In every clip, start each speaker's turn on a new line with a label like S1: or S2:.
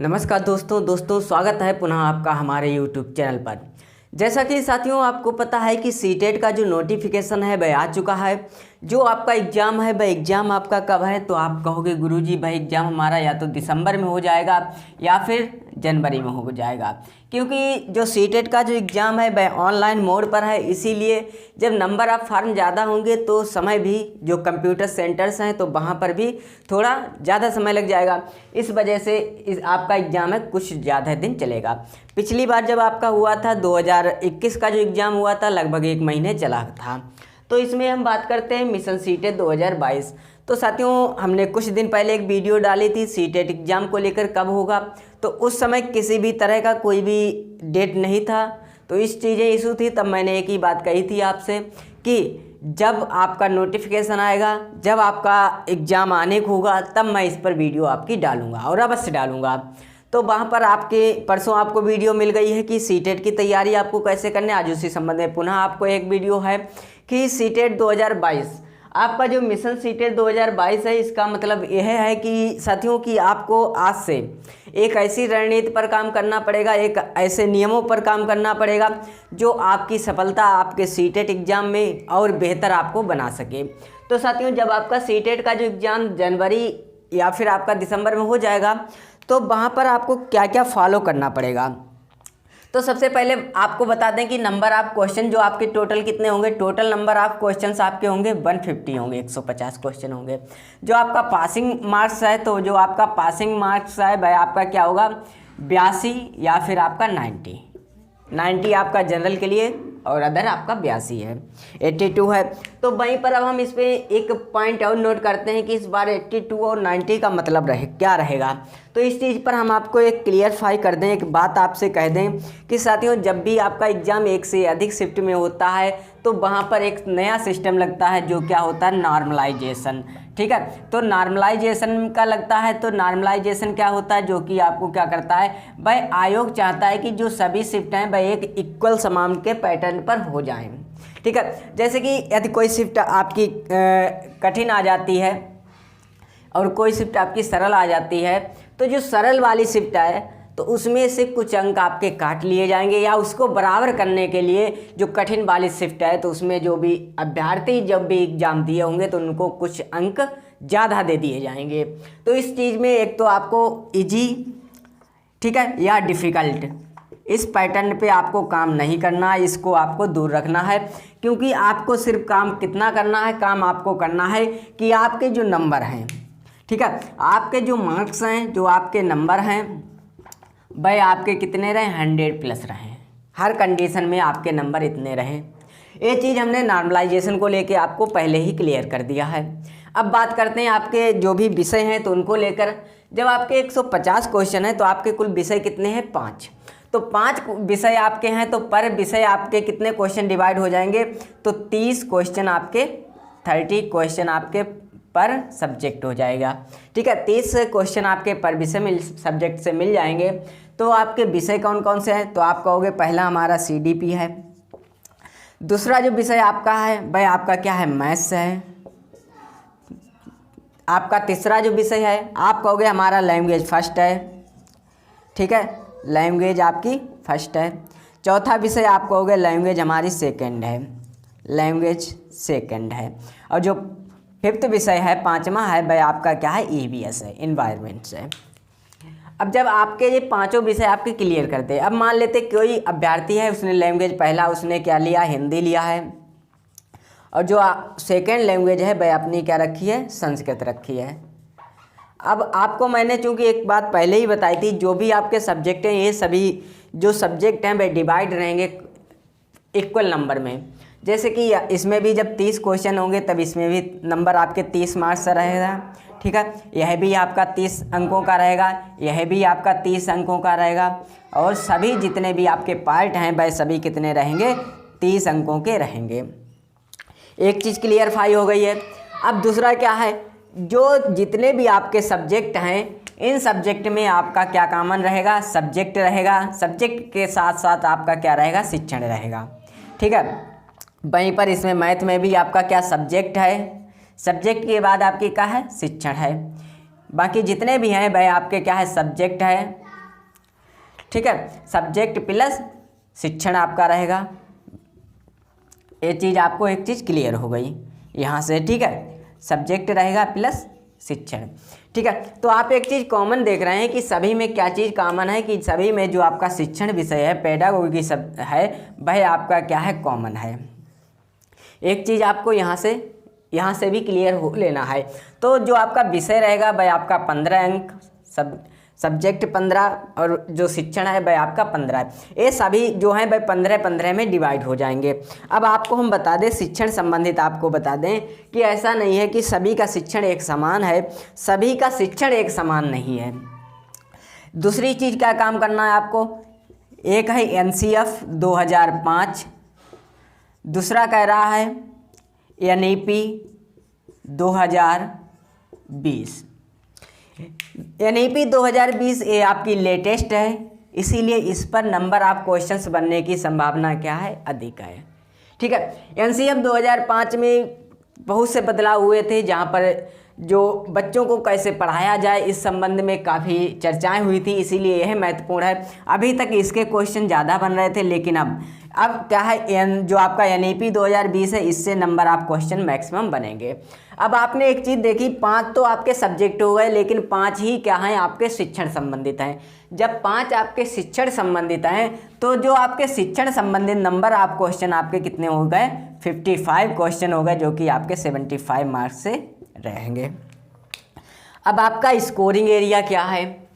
S1: नमस्कार दोस्तों स्वागत है पुनः आपका हमारे यूट्यूब चैनल पर। जैसा कि साथियों आपको पता है कि सीटेट का जो नोटिफिकेशन है वह आ चुका है। जो आपका एग्ज़ाम है वह एग्ज़ाम आपका कब है, तो आप कहोगे गुरुजी भाई एग्ज़ाम हमारा या तो दिसंबर में हो जाएगा या फिर जनवरी में हो जाएगा, क्योंकि जो सीटेट का जो एग्ज़ाम है वह ऑनलाइन मोड पर है। इसीलिए जब नंबर ऑफ फार्म ज़्यादा होंगे तो समय भी जो कंप्यूटर सेंटर्स हैं तो वहाँ पर भी थोड़ा ज़्यादा समय लग जाएगा। इस वजह से आपका एग्ज़ाम है कुछ ज़्यादा दिन चलेगा। पिछली बार जब आपका हुआ था 2021 का जो एग्ज़ाम हुआ था लगभग 1 महीने चला था। तो इसमें हम बात करते हैं मिशन सीटेट 2022। तो साथियों हमने कुछ दिन पहले एक वीडियो डाली थी सीटेट एग्ज़ाम को लेकर कब होगा, तो उस समय किसी भी तरह का कोई भी डेट नहीं था। तो इस चीज़ें इशू थी, तब मैंने एक ही बात कही थी आपसे कि जब आपका नोटिफिकेशन आएगा, जब आपका एग्ज़ाम आने को होगा तब मैं इस पर वीडियो आपकी डालूँगा और अवश्य डालूँगा। तो वहाँ पर आपके परसों आपको वीडियो मिल गई है कि सीटेट की तैयारी आपको कैसे करने। आज उसी संबंध में पुनः आपको एक वीडियो है कि सीटेट 2022 आपका जो मिशन सीटेट 2022 है, इसका मतलब यह है कि साथियों कि आपको आज से एक ऐसी रणनीति पर काम करना पड़ेगा, एक ऐसे नियमों पर काम करना पड़ेगा जो आपकी सफलता आपके सीटेट एग्ज़ाम में और बेहतर आपको बना सके। तो साथियों जब आपका सीटेट का जो एग्ज़ाम जनवरी या फिर आपका दिसंबर में हो जाएगा तो वहाँ पर आपको क्या क्या फॉलो करना पड़ेगा। तो सबसे पहले आपको बता दें कि नंबर ऑफ क्वेश्चन जो आपके टोटल कितने होंगे। टोटल नंबर ऑफ क्वेश्चंस आपके होंगे 150 होंगे, 150 क्वेश्चन होंगे। जो आपका पासिंग मार्क्स है, तो जो आपका पासिंग मार्क्स है वह आपका क्या होगा 82 या फिर आपका 90 आपका जनरल के लिए और अदर आपका 82 है, 82 है। तो वहीं पर अब हम इस पर एक पॉइंट और नोट करते हैं कि इस बार 82 और 90 का मतलब क्या रहेगा। तो इस चीज़ पर हम आपको एक क्लियरफाई कर दें, एक बात आपसे कह दें कि साथियों जब भी आपका एग्ज़ाम एक से अधिक शिफ्ट में होता है तो वहाँ पर एक नया सिस्टम लगता है जो क्या होता है नॉर्मलाइजेशन। ठीक है, तो नॉर्मलाइजेशन का लगता है। तो नॉर्मलाइजेशन क्या होता है, जो कि आपको क्या करता है, वह आयोग चाहता है कि जो सभी शिफ्ट हैं वह एक इक्वल समान के पैटर्न पर हो जाएं। ठीक है, जैसे कि यदि कोई शिफ्ट आपकी कठिन आ जाती है और कोई शिफ्ट आपकी सरल आ जाती है, तो जो सरल वाली शिफ्ट है तो उसमें से कुछ अंक आपके काट लिए जाएंगे, या उसको बराबर करने के लिए जो कठिन वाली शिफ्ट है तो उसमें जो भी अभ्यर्थी जब भी एग्ज़ाम दिए होंगे तो उनको कुछ अंक ज़्यादा दे दिए जाएंगे। तो इस चीज़ में एक तो आपको इजी, ठीक है, या डिफ़िकल्ट, इस पैटर्न पे आपको काम नहीं करना है, इसको आपको दूर रखना है। क्योंकि आपको सिर्फ काम कितना करना है, काम आपको करना है कि आपके जो नंबर हैं, ठीक है, आपके जो मार्क्स हैं, जो आपके नंबर हैं वह आपके कितने रहें 100+ रहें। हर कंडीशन में आपके नंबर इतने रहें। ये चीज़ हमने नॉर्मलाइजेशन को लेके आपको पहले ही क्लियर कर दिया है। अब बात करते हैं आपके जो भी विषय हैं तो उनको लेकर। जब आपके 150 क्वेश्चन हैं तो आपके कुल विषय कितने हैं 5। तो 5 विषय आपके हैं तो पर विषय आपके कितने क्वेश्चन डिवाइड हो जाएंगे, तो 30 क्वेश्चन आपके 30 क्वेश्चन आपके पर सब्जेक्ट हो जाएगा। ठीक है, 30 क्वेश्चन आपके पर विषय सब्जेक्ट से मिल जाएंगे। तो आपके विषय कौन कौन से हैं, तो आप कहोगे पहला हमारा CDP है, दूसरा जो विषय आपका है वह आपका क्या है मैथ्स है, आपका तीसरा जो विषय है आप कहोगे हमारा लैंग्वेज फर्स्ट है। ठीक है, लैंग्वेज आपकी फर्स्ट है। चौथा विषय आप कहोगे लैंग्वेज हमारी सेकंड है, लैंग्वेज सेकंड है। और जो फिफ्थ विषय है पांचवा है वह आपका क्या है EVS है, इन्वायरमेंट से। अब जब आपके ये पांचों विषय आपके क्लियर करते हैं, अब मान लेते कोई अभ्यर्थी है उसने लैंग्वेज पहला उसने क्या लिया हिंदी लिया है, और जो सेकंड लैंग्वेज है वह अपनी क्या रखी है संस्कृत रखी है। अब आपको मैंने चूँकि एक बात पहले ही बताई थी, जो भी आपके सब्जेक्ट हैं ये सभी जो सब्जेक्ट हैं वह डिवाइड रहेंगे इक्वल नंबर में। जैसे कि इसमें भी जब 30 क्वेश्चन होंगे तब इसमें भी नंबर आपके 30 मार्क्स का रहेगा। ठीक है, यह भी आपका 30 अंकों का रहेगा, यह भी आपका 30 अंकों का रहेगा, और सभी जितने भी आपके पार्ट हैं वह सभी कितने रहेंगे 30 अंकों के रहेंगे। एक चीज़ क्लियरफाई हो गई है। अब दूसरा क्या है, जो जितने भी आपके सब्जेक्ट हैं इन सब्जेक्ट में आपका क्या कॉमन रहेगा, सब्जेक्ट रहेगा, सब्जेक्ट के साथ साथ आपका क्या रहेगा शिक्षण रहेगा। ठीक है, वहीं पर इसमें मैथ में भी आपका क्या सब्जेक्ट है, सब्जेक्ट के बाद आपकी क्या है शिक्षण है। बाकी जितने भी हैं वह आपके क्या है सब्जेक्ट है, ठीक है, सब्जेक्ट प्लस शिक्षण आपका रहेगा। ये चीज़ आपको एक चीज़ क्लियर हो गई यहाँ से, ठीक है, सब्जेक्ट रहेगा प्लस शिक्षण, ठीक है। तो आप एक चीज़ कॉमन देख रहे हैं कि सभी में क्या चीज़ कॉमन है कि सभी में जो आपका शिक्षण विषय है, पेडागोगी सब है, वह आपका क्या है, कॉमन है। एक चीज़ आपको यहाँ से भी क्लियर हो लेना है। तो जो आपका विषय रहेगा वह आपका 15 अंक, सब्जेक्ट 15 और जो शिक्षण है वह आपका 15 है। ये सभी जो हैं वह 15-15 में डिवाइड हो जाएंगे। अब आपको हम बता दें, शिक्षण संबंधित आपको बता दें कि ऐसा नहीं है कि सभी का शिक्षण एक समान है, सभी का शिक्षण एक समान नहीं है। दूसरी चीज़ क्या काम करना है आपको, एक है NCF 2005, दूसरा कह रहा है NEP 2020। NEP 2020 ये आपकी लेटेस्ट है, इसीलिए इस पर नंबर आप क्वेश्चंस बनने की संभावना क्या है, अधिक है, ठीक है। NCF 2005 में बहुत से बदलाव हुए थे, जहाँ पर जो बच्चों को कैसे पढ़ाया जाए इस संबंध में काफ़ी चर्चाएं हुई थी, इसीलिए यह महत्वपूर्ण है। अभी तक इसके क्वेश्चन ज़्यादा बन रहे थे, लेकिन अब क्या है, जो आपका NEP 2020 है, इससे नंबर आप क्वेश्चन मैक्सिमम बनेंगे। अब आपने एक चीज़ देखी, 5 तो आपके सब्जेक्ट हो गए, लेकिन 5 ही क्या हैं, आपके शिक्षण संबंधित हैं। जब 5 आपके शिक्षण संबंधित हैं, तो जो आपके शिक्षण संबंधित नंबर आप क्वेश्चन आपके कितने हो गए, 55 क्वेश्चन हो गए, जो कि आपके 75 मार्क्स से रहेंगे। अब आपका स्कोरिंग एरिया क्या है।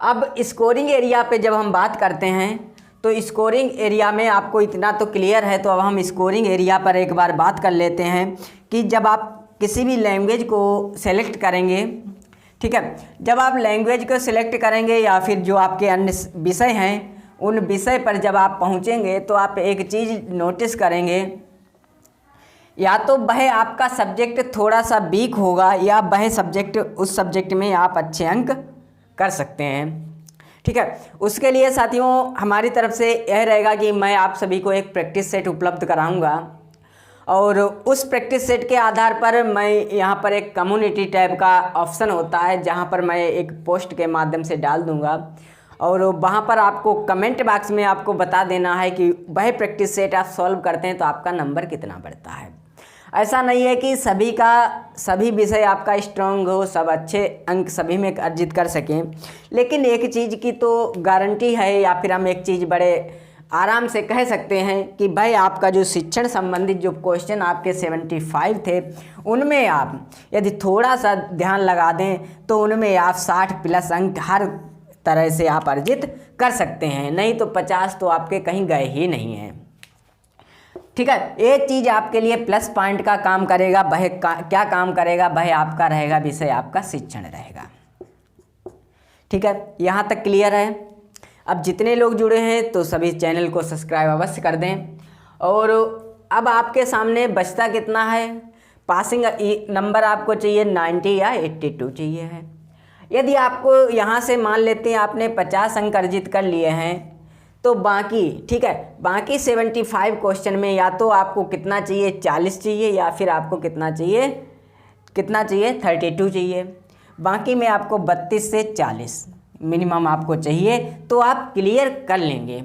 S1: अब स्कोरिंग एरिया पे जब हम बात करते हैं, तो स्कोरिंग एरिया में आपको इतना तो क्लियर है। तो अब हम स्कोरिंग एरिया पर एक बार बात कर लेते हैं कि जब आप किसी भी लैंग्वेज को सेलेक्ट करेंगे, ठीक है, जब आप लैंग्वेज को सिलेक्ट करेंगे या फिर जो आपके अन्य विषय हैं, उन विषय पर जब आप पहुंचेंगे तो आप एक चीज़ नोटिस करेंगे, या तो वह आपका सब्जेक्ट थोड़ा सा वीक होगा, या वह सब्जेक्ट, उस सब्जेक्ट में आप अच्छे अंक कर सकते हैं, ठीक है। उसके लिए साथियों हमारी तरफ से यह रहेगा कि मैं आप सभी को एक प्रैक्टिस सेट उपलब्ध कराऊंगा, और उस प्रैक्टिस सेट के आधार पर मैं यहाँ पर एक कम्युनिटी टैब का ऑप्शन होता है, जहाँ पर मैं एक पोस्ट के माध्यम से डाल दूँगा, और वहाँ पर आपको कमेंट बॉक्स में आपको बता देना है कि वह प्रैक्टिस सेट आप सॉल्व करते हैं तो आपका नंबर कितना बढ़ता है। ऐसा नहीं है कि सभी विषय आपका स्ट्रांग हो, सब अच्छे अंक सभी में अर्जित कर सकें, लेकिन एक चीज़ की तो गारंटी है, या फिर हम एक चीज़ बड़े आराम से कह सकते हैं कि भाई आपका जो शिक्षण संबंधित जो क्वेश्चन आपके 75 थे, उनमें आप यदि थोड़ा सा ध्यान लगा दें तो उनमें आप 60+ अंक हर तरह से आप अर्जित कर सकते हैं, नहीं तो 50 तो आपके कहीं गए ही नहीं हैं, ठीक है। ये चीज़ आपके लिए प्लस पॉइंट का काम करेगा। वह क्या काम करेगा, वह आपका रहेगा विषय आपका शिक्षण रहेगा, ठीक है। यहाँ तक क्लियर है। अब जितने लोग जुड़े हैं तो सभी चैनल को सब्सक्राइब अवश्य कर दें। और अब आपके सामने बचता कितना है, पासिंग नंबर आपको चाहिए 90 या 82 चाहिए है। यदि आपको यहाँ से मान लेते हैं आपने 50 अंक अर्जित कर लिए हैं, तो बाकी, ठीक है, बाकी 75 क्वेश्चन में या तो आपको कितना चाहिए, 40 चाहिए, या फिर आपको कितना चाहिए 32 चाहिए। बाकी में आपको 32 से 40 मिनिमम आपको चाहिए, तो आप क्लियर कर लेंगे,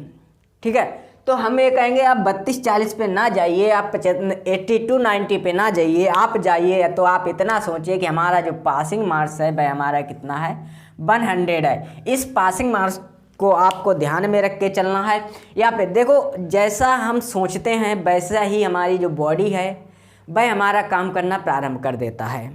S1: ठीक है। तो हम ये कहेंगे आप 32-40 पे ना जाइए, आप 82-90 पे ना जाइए, आप जाइए तो आप इतना सोचिए कि हमारा जो पासिंग मार्क्स है वह हमारा कितना है, 100 है। इस पासिंग मार्क्स को आपको ध्यान में रख के चलना है। या फिर देखो, जैसा हम सोचते हैं वैसा ही हमारी जो बॉडी है वह हमारा काम करना प्रारंभ कर देता है।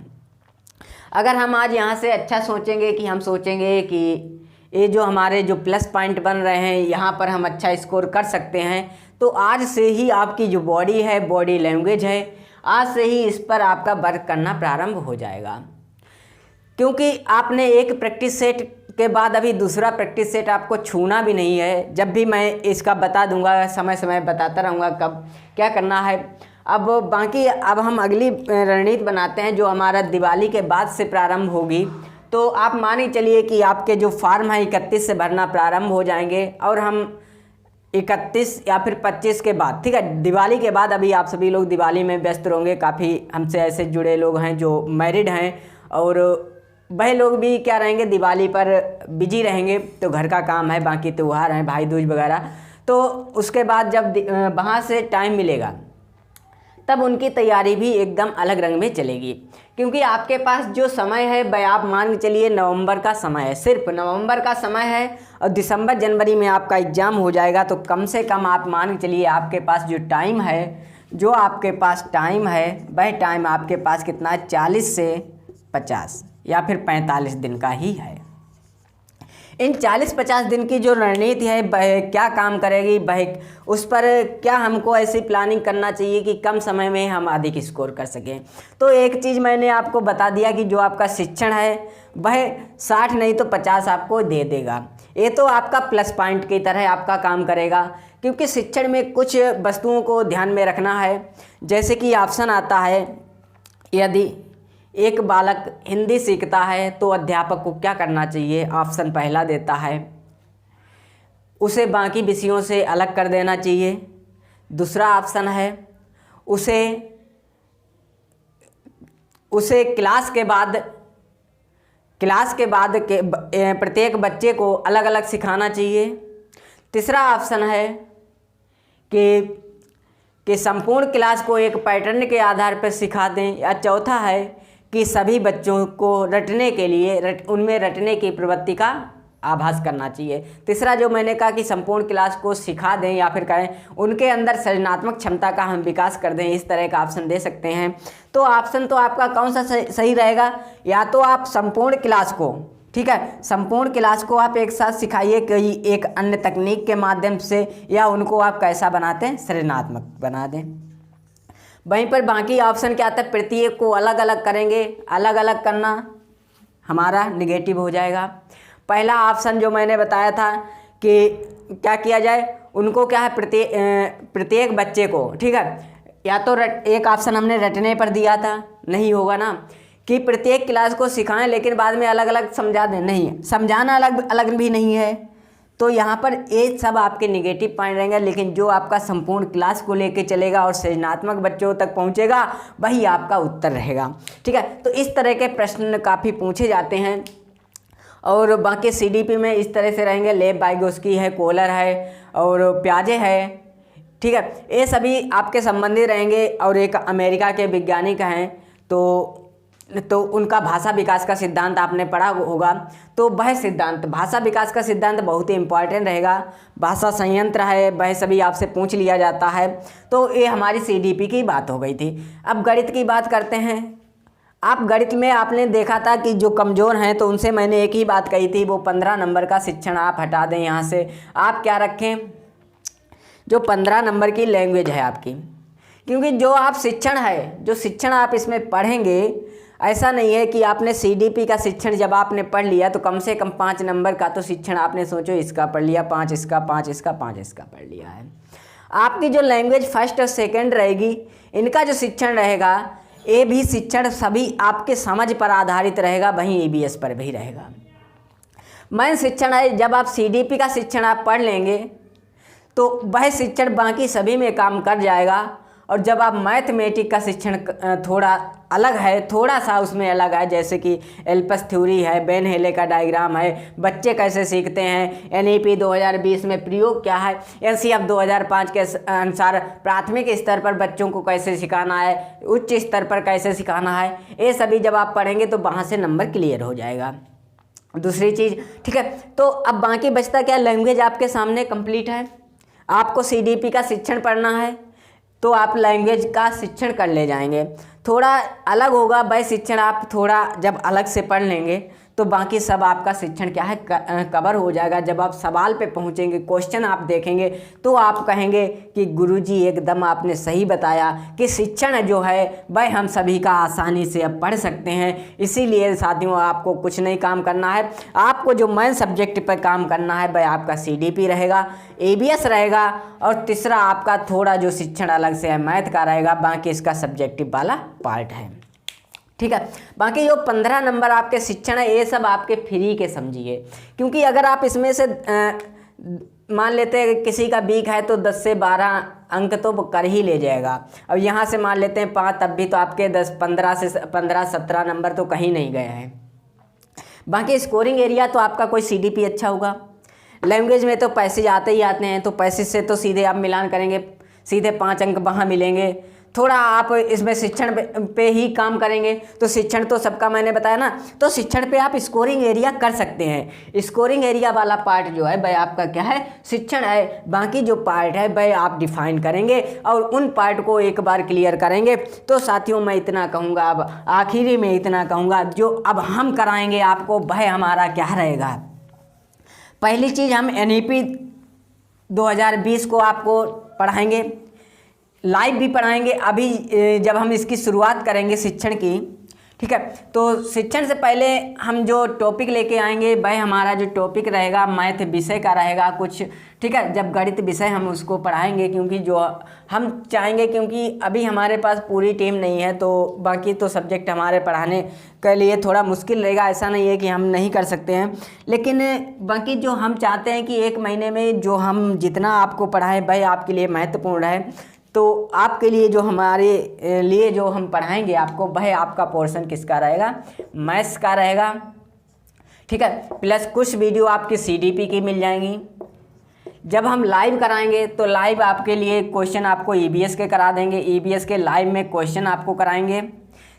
S1: अगर हम आज यहाँ से अच्छा सोचेंगे कि हम सोचेंगे कि ये जो हमारे जो प्लस पॉइंट बन रहे हैं यहाँ पर हम अच्छा स्कोर कर सकते हैं, तो आज से ही आपकी जो बॉडी है, बॉडी लैंग्वेज है, आज से ही इस पर आपका वर्क करना प्रारंभ हो जाएगा। क्योंकि आपने एक प्रैक्टिस सेट के बाद अभी दूसरा प्रैक्टिस सेट आपको छूना भी नहीं है। जब भी मैं इसका बता दूंगा, समय समय बताता रहूँगा कब क्या करना है। अब हम अगली रणनीति बनाते हैं जो हमारा दिवाली के बाद से प्रारंभ होगी। तो आप मान ही चलिए कि आपके जो फॉर्म है 31 से भरना प्रारंभ हो जाएंगे, और हम 31 या फिर 25 के बाद, ठीक है, दिवाली के बाद। अभी आप सभी लोग दिवाली में व्यस्त होंगे, काफ़ी हमसे ऐसे जुड़े लोग हैं जो मैरिड हैं और वह लोग भी क्या रहेंगे, दिवाली पर बिजी रहेंगे, तो घर का काम है, बाकी त्यौहार हैं, भाई दूज वगैरह। तो उसके बाद जब वहाँ से टाइम मिलेगा तब उनकी तैयारी भी एकदम अलग रंग में चलेगी। क्योंकि आपके पास जो समय है वह आप मान के चलिए नवंबर का समय है, सिर्फ नवंबर का समय है, और दिसंबर जनवरी में आपका एग्ज़ाम हो जाएगा। तो कम से कम आप मान के चलिए आपके पास जो टाइम है, जो आपके पास टाइम है वह टाइम आपके पास कितना है, 40 से 50 या फिर 45 दिन का ही है। इन 40-50 दिन की जो रणनीति है वह क्या काम करेगी, वह उस पर क्या हमको ऐसी प्लानिंग करना चाहिए कि कम समय में हम अधिक स्कोर कर सकें। तो एक चीज़ मैंने आपको बता दिया कि जो आपका शिक्षण है वह 60 नहीं तो 50 आपको दे देगा। ये तो आपका प्लस पॉइंट की तरह आपका काम करेगा, क्योंकि शिक्षण में कुछ वस्तुओं को ध्यान में रखना है। जैसे कि ऑप्शन आता है, यदि एक बालक हिंदी सीखता है तो अध्यापक को क्या करना चाहिए। ऑप्शन पहला देता है, उसे बाकी विषयों से अलग कर देना चाहिए। दूसरा ऑप्शन है, उसे क्लास के बाद प्रत्येक बच्चे को अलग अलग सिखाना चाहिए। तीसरा ऑप्शन है कि संपूर्ण क्लास को एक पैटर्न के आधार पर सिखा दें। या चौथा है कि सभी बच्चों को रटने के लिए उनमें रटने की प्रवृत्ति का आभास करना चाहिए। तीसरा जो मैंने कहा कि संपूर्ण क्लास को सिखा दें या फिर कहें उनके अंदर सृजनात्मक क्षमता का हम विकास कर दें, इस तरह का ऑप्शन दे सकते हैं। तो ऑप्शन तो आपका कौन सा सही रहेगा, या तो आप संपूर्ण क्लास को, ठीक है, संपूर्ण क्लास को आप एक साथ सिखाइए कोई एक अन्य तकनीक के माध्यम से, या उनको आप कैसा बनाते हैं, सृजनात्मक बना दें। वहीं पर बाकी ऑप्शन क्या आता है, प्रत्येक को अलग अलग करेंगे। अलग अलग करना हमारा निगेटिव हो जाएगा। पहला ऑप्शन जो मैंने बताया था कि क्या किया जाए, उनको क्या है, प्रत्येक बच्चे को, ठीक है, या तो एक ऑप्शन हमने रटने पर दिया था, नहीं होगा ना, कि प्रत्येक क्लास को सिखाएं लेकिन बाद में अलग अलग समझा दें, नहीं, समझाना अलग अलग भी नहीं है। तो यहाँ पर ये सब आपके निगेटिव पॉइंट रहेंगे। लेकिन जो आपका संपूर्ण क्लास को लेके चलेगा और सृजनात्मक बच्चों तक पहुँचेगा वही आपका उत्तर रहेगा, ठीक है। तो इस तरह के प्रश्न काफ़ी पूछे जाते हैं। और बाकी सीडीपी में इस तरह से रहेंगे, लेब वाइगोस्की है, कोलर है और प्याजे है, ठीक है, ये सभी आपके संबंधी रहेंगे। और एक अमेरिका के वैज्ञानिक हैं, तो उनका भाषा विकास का सिद्धांत आपने पढ़ा होगा। तो वह सिद्धांत, भाषा विकास का सिद्धांत बहुत ही इंपॉर्टेंट रहेगा। भाषा संयंत्र है, वह सभी आपसे पूछ लिया जाता है। तो ये हमारी सीडीपी की बात हो गई थी। अब गणित की बात करते हैं। आप गणित में आपने देखा था कि जो कमज़ोर हैं तो उनसे मैंने एक ही बात कही थी, वो 15 नंबर का शिक्षण आप हटा दें। यहाँ से आप क्या रखें, जो 15 नंबर की लैंग्वेज है आपकी, क्योंकि जो आप शिक्षण है, जो शिक्षण आप इसमें पढ़ेंगे, ऐसा नहीं है कि आपने सीडीपी का शिक्षण जब आपने पढ़ लिया तो कम से कम 5 नंबर का तो शिक्षण आपने सोचो इसका पढ़ लिया, 5 इसका, 5 इसका, 5 इसका पढ़ लिया है। आपकी जो लैंग्वेज फर्स्ट और सेकंड रहेगी, इनका जो शिक्षण रहेगा, ये भी शिक्षण सभी आपके समझ पर आधारित रहेगा, वहीं ईबीएस पर भी रहेगा। मेन शिक्षण है, जब आप सीडीपी का शिक्षण आप पढ़ लेंगे तो वह शिक्षण बाकी सभी में काम कर जाएगा। और जब आप मैथमेटिक का शिक्षण थोड़ा अलग है, थोड़ा सा उसमें अलग है, जैसे कि एल्पस थ्योरी है, बेन हेले का डायग्राम है, बच्चे कैसे सीखते हैं, एनईपी 2020 में प्रयोग क्या है, एनसीएफ 2005 के अनुसार प्राथमिक स्तर पर बच्चों को कैसे सिखाना है, उच्च स्तर पर कैसे सिखाना है, ये सभी जब आप पढ़ेंगे तो वहाँ से नंबर क्लियर हो जाएगा। दूसरी चीज़, ठीक है, तो अब बाकी बचता क्या, लैंग्वेज आपके सामने कंप्लीट है। आपको सीडीपी का शिक्षण पढ़ना है तो आप लैंग्वेज का शिक्षण कर ले जाएंगे। थोड़ा अलग होगा वह शिक्षण, आप थोड़ा जब अलग से पढ़ लेंगे तो बाकी सब आपका शिक्षण क्या है, कवर हो जाएगा। जब आप सवाल पे पहुंचेंगे, क्वेश्चन आप देखेंगे तो आप कहेंगे कि गुरुजी एकदम आपने सही बताया कि शिक्षण जो है वह हम सभी का आसानी से अब पढ़ सकते हैं। इसीलिए साथियों, आपको कुछ नहीं काम करना है, आपको जो मेन सब्जेक्ट पर काम करना है वह आपका सीडीपी रहेगा, ईबीएस रहेगा, और तीसरा आपका थोड़ा जो शिक्षण अलग से है मैथ का रहेगा, बाकी इसका सब्जेक्टिव वाला पार्ट है, ठीक है। बाकी जो 15 नंबर आपके शिक्षण है ये सब आपके फ्री के समझिए, क्योंकि अगर आप इसमें से मान लेते हैं किसी का वीक है तो 10 से 12 अंक तो कर ही ले जाएगा। अब यहाँ से मान लेते हैं 5, तब भी तो आपके 15 से 17 नंबर तो कहीं नहीं गए हैं, बाकी स्कोरिंग एरिया तो आपका कोई CDP अच्छा होगा। लैंग्वेज में तो पैसेज आते ही आते हैं, तो पैसेज से तो सीधे आप मिलान करेंगे, सीधे 5 अंक वहाँ मिलेंगे। थोड़ा आप इसमें शिक्षण पे ही काम करेंगे तो शिक्षण तो सबका मैंने बताया ना, तो शिक्षण पे आप स्कोरिंग एरिया कर सकते हैं। स्कोरिंग एरिया वाला पार्ट जो है भाई आपका क्या है, शिक्षण है। बाकी जो पार्ट है भाई आप डिफाइन करेंगे और उन पार्ट को एक बार क्लियर करेंगे। तो साथियों मैं इतना कहूँगा, अब आखिरी में इतना कहूँगा, जो अब हम कराएंगे आपको भाई हमारा क्या रहेगा। पहली चीज़ हम NEP 2020 को आपको पढ़ाएंगे, लाइव भी पढ़ाएंगे। अभी जब हम इसकी शुरुआत करेंगे शिक्षण की, ठीक है, तो शिक्षण से पहले हम जो टॉपिक लेके आएंगे भाई हमारा जो टॉपिक रहेगा मैथ विषय का रहेगा कुछ, ठीक है। जब गणित विषय हम उसको पढ़ाएंगे, क्योंकि जो हम चाहेंगे, क्योंकि अभी हमारे पास पूरी टीम नहीं है, तो बाकी तो सब्जेक्ट हमारे पढ़ाने के लिए थोड़ा मुश्किल रहेगा। ऐसा नहीं है कि हम नहीं कर सकते हैं, लेकिन बाकी जो हम चाहते हैं कि 1 महीने में जो हम जितना आपको पढ़ाएं भाई आपके लिए महत्वपूर्ण है। तो आपके लिए जो हमारे लिए जो हम पढ़ाएंगे आपको भाई आपका पोर्शन किसका रहेगा, मैथ्स का रहेगा, ठीक है। प्लस कुछ वीडियो आपकी CDP की मिल जाएंगी। जब हम लाइव कराएंगे तो लाइव आपके लिए क्वेश्चन आपको EBS के करा देंगे, EBS के लाइव में क्वेश्चन आपको कराएंगे।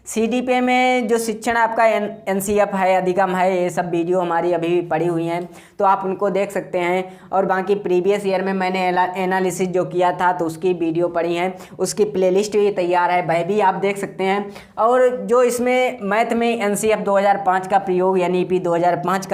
S1: CDP में जो शिक्षण आपका NCF है, अधिगम है, ये सब वीडियो हमारी अभी भी पड़ी हुई हैं, तो आप उनको देख सकते हैं। और बाकी प्रीवियस ईयर में मैंने एनालिसिस जो किया था तो उसकी वीडियो पड़ी है, उसकी प्लेलिस्ट भी तैयार है, वह भी आप देख सकते हैं। और जो इसमें मैथ में NCF 2005 का प्रयोग, NEP 2020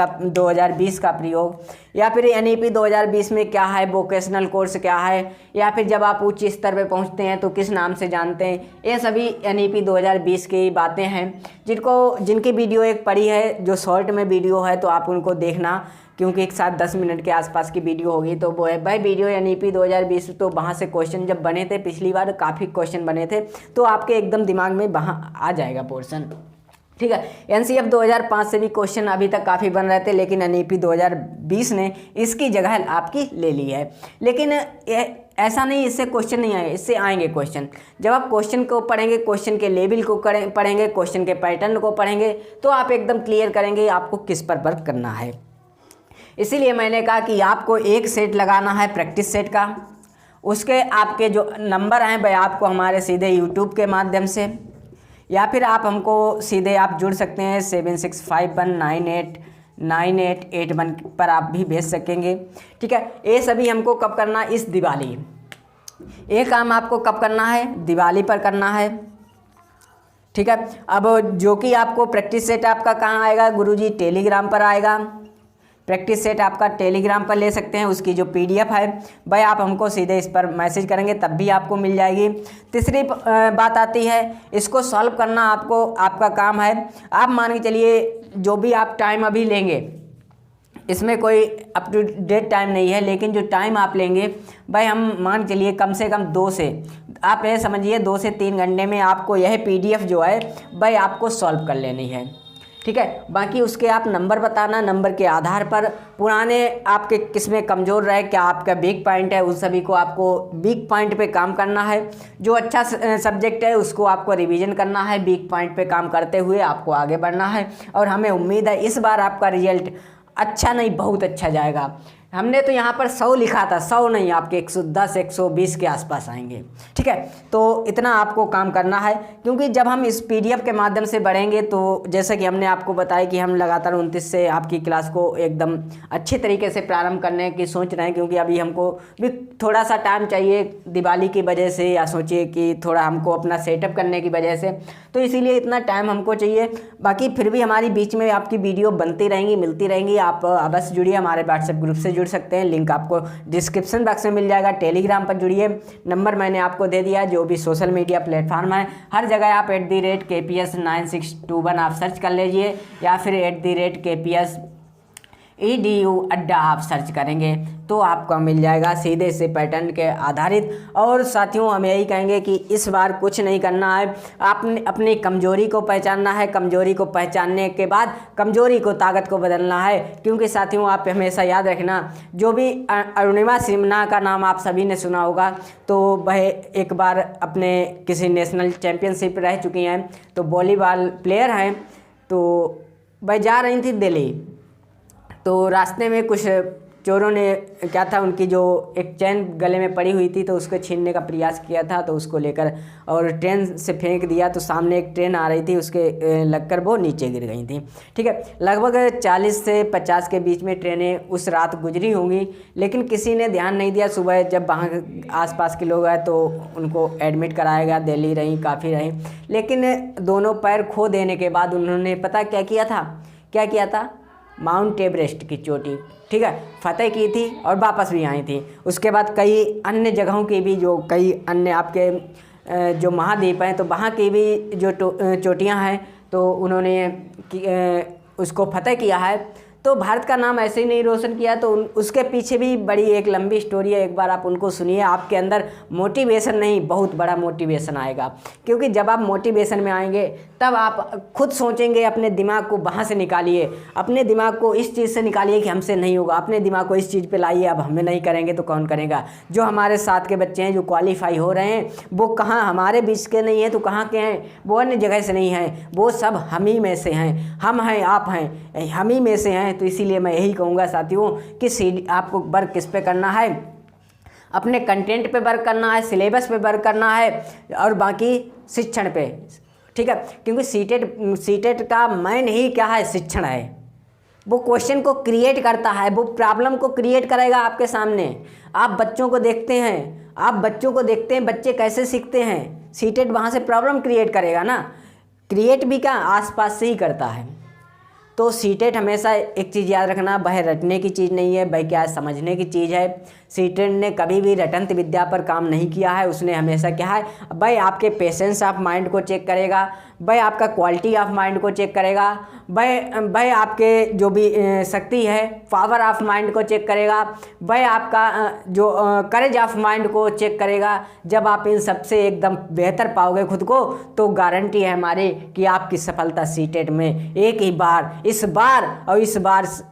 S1: का प्रयोग, या फिर NEP 2020 में क्या है, वोकेशनल कोर्स क्या है, या फिर जब आप उच्च स्तर पे पहुंचते हैं तो किस नाम से जानते हैं, ये सभी NEP 2020 की बातें हैं जिनकी वीडियो एक पड़ी है, जो शॉर्ट में वीडियो है, तो आप उनको देखना, क्योंकि एक साथ 10 मिनट के आसपास की वीडियो होगी। तो वो है भाई वीडियो NEP 2020, तो वहाँ से क्वेश्चन जब बने थे पिछली बार काफ़ी क्वेश्चन बने थे, तो आपके एकदम दिमाग में वहाँ आ जाएगा पोर्शन, ठीक है। NCF 2005 से भी क्वेश्चन अभी तक काफ़ी बन रहे थे, लेकिन NEP 2020 ने इसकी जगह आपकी ले ली है। लेकिन ऐसा नहीं इससे क्वेश्चन नहीं आए, इससे आएंगे क्वेश्चन। जब आप क्वेश्चन को पढ़ेंगे, क्वेश्चन के लेवल को पढ़ेंगे, क्वेश्चन के पैटर्न को पढ़ेंगे, तो आप एकदम क्लियर करेंगे आपको किस पर वर्क करना है। इसीलिए मैंने कहा कि आपको एक सेट लगाना है प्रैक्टिस सेट का। उसके आपके जो नंबर हैं भाई आपको हमारे सीधे यूट्यूब के माध्यम से, या फिर आप हमको सीधे आप जुड़ सकते हैं 7651989881 पर आप भी भेज सकेंगे, ठीक है। ये सभी हमको कब करना, इस दिवाली, ये काम आपको कब करना है, दिवाली पर करना है, ठीक है। अब जो कि आपको प्रैक्टिस सेट आपका कहाँ आएगा गुरुजी, टेलीग्राम पर आएगा। प्रैक्टिस सेट आपका टेलीग्राम पर ले सकते हैं, उसकी जो PDF है भाई आप हमको सीधे इस पर मैसेज करेंगे तब भी आपको मिल जाएगी। तीसरी बात आती है, इसको सॉल्व करना आपका काम है। आप मान के चलिए जो भी आप टाइम अभी लेंगे, इसमें कोई अप टू डेट टाइम नहीं है, लेकिन जो टाइम आप लेंगे भाई हम मान के चलिए कम से कम 2 से, आप ये समझिए 2 से 3 घंटे में आपको यह PDF जो है भाई आपको सॉल्व कर लेनी है, ठीक है। बाकी उसके आप नंबर बताना, नंबर के आधार पर पुराने आपके किसमें कमज़ोर रहे, क्या आपका वीक पॉइंट है, उस सभी को आपको वीक पॉइंट पे काम करना है। जो अच्छा सब्जेक्ट है उसको आपको रिवीजन करना है, वीक पॉइंट पे काम करते हुए आपको आगे बढ़ना है। और हमें उम्मीद है इस बार आपका रिजल्ट अच्छा नहीं बहुत अच्छा जाएगा। हमने तो यहाँ पर 100 लिखा था, 100 नहीं, आपके 110 120 के आसपास आएंगे, ठीक है। तो इतना आपको काम करना है, क्योंकि जब हम इस PDF के माध्यम से बढ़ेंगे तो जैसा कि हमने आपको बताया कि हम लगातार 29 से आपकी क्लास को एकदम अच्छे तरीके से प्रारंभ करने की सोच रहे हैं, क्योंकि अभी हमको भी थोड़ा सा टाइम चाहिए दिवाली की वजह से, या सोचिए कि थोड़ा हमको अपना सेटअप करने की वजह से, तो इसीलिए इतना टाइम हमको चाहिए। बाकी फिर भी हमारी बीच में आपकी वीडियो बनती रहेंगी, मिलती रहेंगी। आप अवश्य जुड़िए, हमारे व्हाट्सएप ग्रुप से जुड़ सकते हैं, लिंक आपको डिस्क्रिप्शन बॉक्स में मिल जाएगा। टेलीग्राम पर जुड़िए, नंबर मैंने आपको दे दिया। जो भी सोशल मीडिया प्लेटफॉर्म है हर जगह आप @KPS9621 आप सर्च कर लीजिए, या फिर @KPS EDU अड्डा आप सर्च करेंगे तो आपको मिल जाएगा सीधे से पैटर्न के आधारित। और साथियों हम यही कहेंगे कि इस बार कुछ नहीं करना है, आपने अपनी कमजोरी को पहचानना है, कमजोरी को पहचानने के बाद कमजोरी को ताकत को बदलना है। क्योंकि साथियों आप हमेशा याद रखना, जो भी अरुणिमा सिन्हा का नाम आप सभी ने सुना होगा, तो वह एक बार अपने किसी नेशनल चैम्पियनशिप रह चुकी हैं, तो वॉलीबॉल प्लेयर हैं। तो भाई जा रही थी दिल्ली, तो रास्ते में कुछ चोरों ने क्या था, उनकी जो एक चैन गले में पड़ी हुई थी तो उसको छीनने का प्रयास किया था, तो उसको लेकर और ट्रेन से फेंक दिया। तो सामने एक ट्रेन आ रही थी, उसके लगकर वो नीचे गिर गई थी। ठीक है, लगभग 40 से 50 के बीच में ट्रेनें उस रात गुजरी होंगी, लेकिन किसी ने ध्यान नहीं दिया। सुबह जब वहाँ आसपास के लोग आए तो उनको एडमिट कराया गया। दिल्ली रहीं, काफ़ी रहीं, लेकिन दोनों पैर खो देने के बाद उन्होंने पता क्या किया था, माउंट एवरेस्ट की चोटी, ठीक है, फतेह की थी और वापस भी आई थी। उसके बाद कई अन्य जगहों की भी, जो कई अन्य आपके जो महाद्वीप हैं, तो वहाँ की भी जो चोटियाँ हैं तो उन्होंने उसको फतेह किया है। तो भारत का नाम ऐसे ही नहीं रोशन किया, तो उसके पीछे भी बड़ी एक लंबी स्टोरी है। एक बार आप उनको सुनिए, आपके अंदर मोटिवेशन नहीं, बहुत बड़ा मोटिवेशन आएगा। क्योंकि जब आप मोटिवेशन में आएंगे तब आप खुद सोचेंगे, अपने दिमाग को वहाँ से निकालिए, अपने दिमाग को इस चीज़ से निकालिए कि हमसे नहीं होगा, अपने दिमाग को इस चीज़ पे लाइए, अब हमें नहीं करेंगे तो कौन करेगा। जो हमारे साथ के बच्चे हैं जो क्वालिफाई हो रहे हैं, वो कहाँ हमारे बीच के नहीं हैं तो कहाँ के हैं, वो अन्य जगह से नहीं हैं, वो सब हम ही में से हैं, हम हैं, आप हैं, हम ही में से हैं। तो इसीलिए मैं यही कहूँगा साथियों कि आपको वर्क किस पे करना है, अपने कंटेंट पे वर्क करना है, सिलेबस पे वर्क करना है और बाकी शिक्षण पे, ठीक है। क्योंकि सीटेट का मेन ही क्या है, शिक्षण है। वो क्वेश्चन को क्रिएट करता है, वो प्रॉब्लम को क्रिएट करेगा आपके सामने। आप बच्चों को देखते हैं, बच्चे कैसे सीखते हैं, सीटेट वहाँ से प्रॉब्लम क्रिएट करेगा ना। क्रिएट भी क्या आसपास से ही करता है। तो सीटेट हमेशा एक चीज़ याद रखना, वह रटने की चीज़ नहीं है, वह क्या है, समझने की चीज़ है। सीटेट ने कभी भी रटंत विद्या पर काम नहीं किया है, उसने हमेशा क्या है, वह आपके पेशेंस ऑफ माइंड को चेक करेगा, वह आपका क्वालिटी ऑफ माइंड को चेक करेगा, वह आपके जो भी शक्ति है, पावर ऑफ माइंड को चेक करेगा, वह आपका जो करेज ऑफ माइंड को चेक करेगा। जब आप इन सबसे एकदम बेहतर पाओगे खुद को, तो गारंटी है हमारी कि आपकी सफलता सीटेट में एक ही बार, इस बार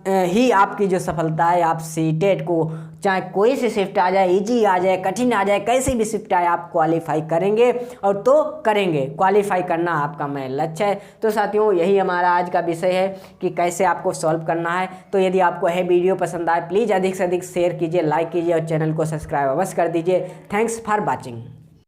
S1: ही आपकी जो सफलता है, आप सीटेट को चाहे कोई सी शिफ्ट आ जाए, इजी आ जाए, कठिन आ जाए, कैसी भी शिफ्ट आए, आप क्वालिफाई करेंगे और तो करेंगे। क्वालिफाई करना आपका मेन लक्ष्य है। तो साथियों, यही हमारा आज का विषय है कि कैसे आपको सॉल्व करना है। तो यदि आपको यह वीडियो पसंद आए, प्लीज़ अधिक से अधिक शेयर कीजिए, लाइक कीजिए और चैनल को सब्सक्राइब अवश्य कर दीजिए। Thanks for watching.